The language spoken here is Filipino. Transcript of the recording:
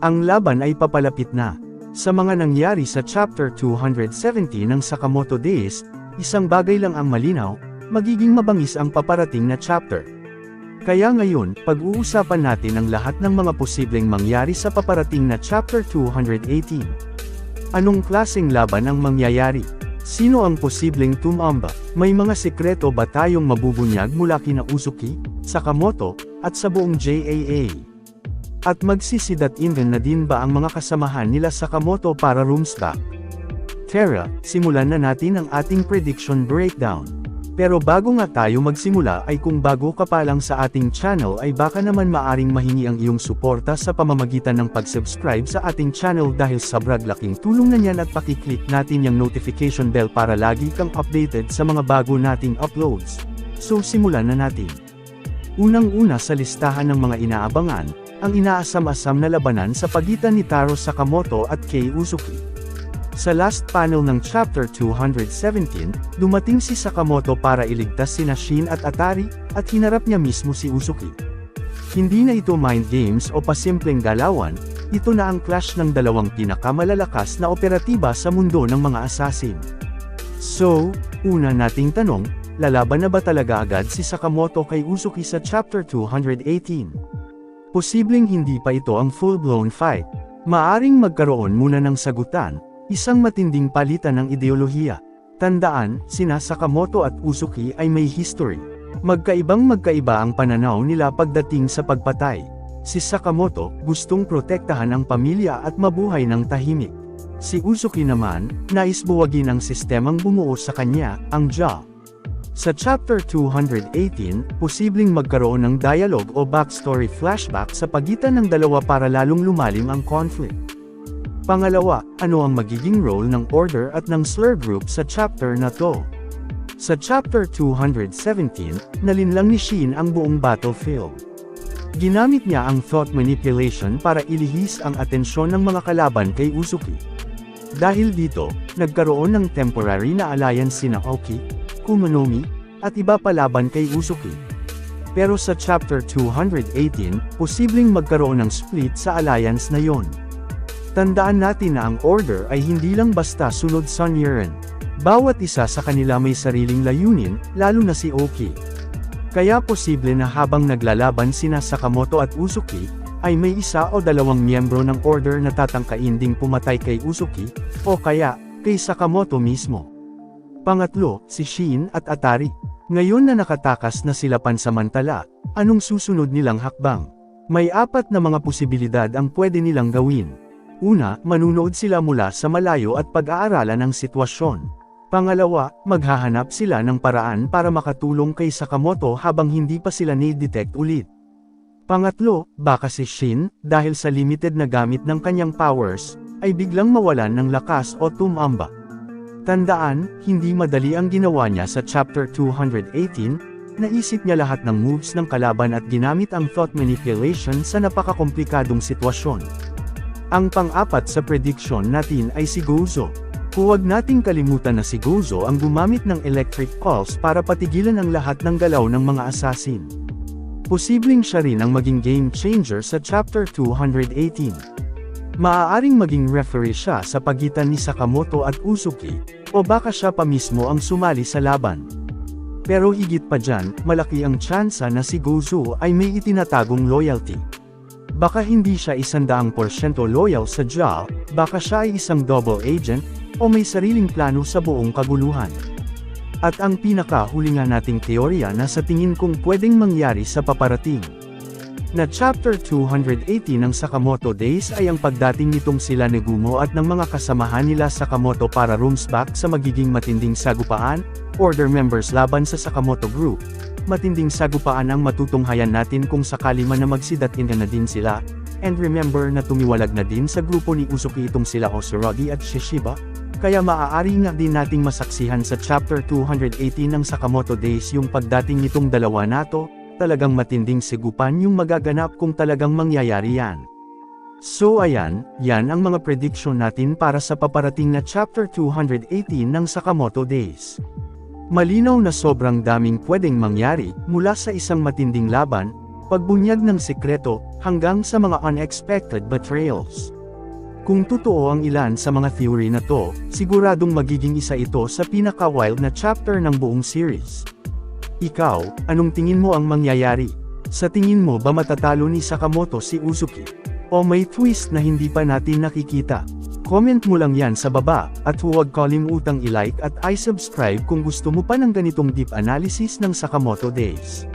Ang laban ay papalapit na. Sa mga nangyari sa Chapter 270 ng Sakamoto Days, isang bagay lang ang malinaw, magiging mabangis ang paparating na chapter. Kaya ngayon, pag-uusapan natin ang lahat ng mga posibleng mangyari sa paparating na Chapter 218. Anong klaseng laban ang mangyayari? Sino ang posibleng tumamba? May mga sekreto ba tayong mabubunyag mula kina Uzuki, Sakamoto, at sa buong JAA? At magsisidat-in na din ba ang mga kasamahan nila Sakamoto para roomsback? Tara, simulan na natin ang ating prediction breakdown. Pero bago nga tayo magsimula ay kung bago ka pa lang sa ating channel ay baka naman maaring mahingi ang iyong suporta sa pamamagitan ng pag-subscribe sa ating channel dahil sobrang laking tulong na niyan at pakiclick natin yung notification bell para lagi kang updated sa mga bago nating uploads. So simulan na natin. Unang-una sa listahan ng mga inaabangan, ang inaasam-asam na labanan sa pagitan ni Taro Sakamoto at Kei Uzuki. Sa last panel ng Chapter 217, dumating si Sakamoto para iligtas sina Shin at Atari, at hinarap niya mismo si Uzuki. Hindi na ito mind games o pasimpleng galawan, ito na ang clash ng dalawang pinakamalalakas na operatiba sa mundo ng mga assassin. So, una nating tanong, lalaban na ba talaga agad si Sakamoto kay Uzuki sa Chapter 218? Posibleng hindi pa ito ang full-blown fight. Maaring magkaroon muna ng sagutan, isang matinding palitan ng ideolohiya. Tandaan, sina Sakamoto at Uzuki ay may history. Magkaiba ang pananaw nila pagdating sa pagpatay. Si Sakamoto, gustong protektahan ang pamilya at mabuhay ng tahimik. Si Uzuki naman, nais buwagin ang sistemang bumuo sa kanya, ang JA. Sa Chapter 218, posibleng magkaroon ng dialogue o backstory flashback sa pagitan ng dalawa para lalong lumalim ang conflict. Pangalawa, ano ang magiging role ng Order at ng Slur Group sa chapter na to? Sa Chapter 217, nalinlang ni Shin ang buong battlefield. Ginamit niya ang thought manipulation para ilihis ang atensyon ng mga kalaban kay Uzuki. Dahil dito, nagkaroon ng temporary na alliance sina Aoki, Kumanomi, at iba pa laban kay Uzuki. Pero sa Chapter 218, posibleng magkaroon ng split sa alliance na yon. Tandaan natin na ang Order ay hindi lang basta sunod Sun Yuren. Bawat isa sa kanila may sariling layunin, lalo na si Aoki. Kaya posible na habang naglalaban sina Sakamoto at Uzuki, ay may isa o dalawang miyembro ng Order na tatangkain ding pumatay kay Uzuki, o kaya, kay Sakamoto mismo. Pangatlo, si Shin at Atari. Ngayon na nakatakas na sila pansamantala, anong susunod nilang hakbang? May apat na mga posibilidad ang pwede nilang gawin. Una, manunood sila mula sa malayo at pag-aaralan ang sitwasyon. Pangalawa, maghahanap sila ng paraan para makatulong kay Sakamoto habang hindi pa sila ni-detect ulit. Pangatlo, baka si Shin, dahil sa limited na gamit ng kanyang powers, ay biglang mawalan ng lakas o tumamba. Tandaan, hindi madali ang ginawa niya sa Chapter 218, naisip niya lahat ng moves ng kalaban at ginamit ang thought manipulation sa napakakomplikadong sitwasyon. Ang pang-apat sa prediction natin ay si Gozo. Huwag nating kalimutan na si Gozo ang gumamit ng electric pulse para patigilan ang lahat ng galaw ng mga assassin. Posibleng siya rin ang maging game changer sa Chapter 218. Maaaring maging referee siya sa pagitan ni Sakamoto at Uzuki, o baka siya pa mismo ang sumali sa laban. Pero higit pa dyan, malaki ang tsansa na si Gozo ay may itinatagong loyalty. Baka hindi siya 100% loyal sa JA, baka siya ay isang double agent, o may sariling plano sa buong kaguluhan. At ang pinakahuli nga nating teorya na sa tingin kong pwedeng mangyari sa paparating na Chapter 280 ng Sakamoto Days ay ang pagdating nitong sila Negumo at ng mga kasamahan nila Sakamoto para roomsback sa magiging matinding sagupaan, Order members laban sa Sakamoto Group. Matinding sagupaan ang matutunghayan natin kung sakali man na magsidat-in na din sila, and remember na tumiwalag na din sa grupo ni Uzuki itong sila Hosorugi at Shishiba, kaya maaari nga din nating masaksihan sa Chapter 218 ng Sakamoto Days yung pagdating nitong dalawa nato, talagang matinding sigupan yung magaganap kung talagang mangyayari yan. So ayan, yan ang mga prediction natin para sa paparating na Chapter 218 ng Sakamoto Days. Malinaw na sobrang daming pwedeng mangyari, mula sa isang matinding laban, pagbunyag ng sekreto, hanggang sa mga unexpected betrayals. Kung totoo ang ilan sa mga theory na to, siguradong magiging isa ito sa pinaka-wild na chapter ng buong series. Ikaw, anong tingin mo ang mangyayari? Sa tingin mo ba matatalo ni Sakamoto si Uzuki? O may twist na hindi pa natin nakikita? Comment mo lang yan sa baba, at huwag kalimutang i-like at i-subscribe kung gusto mo pa ng ganitong deep analysis ng Sakamoto Days.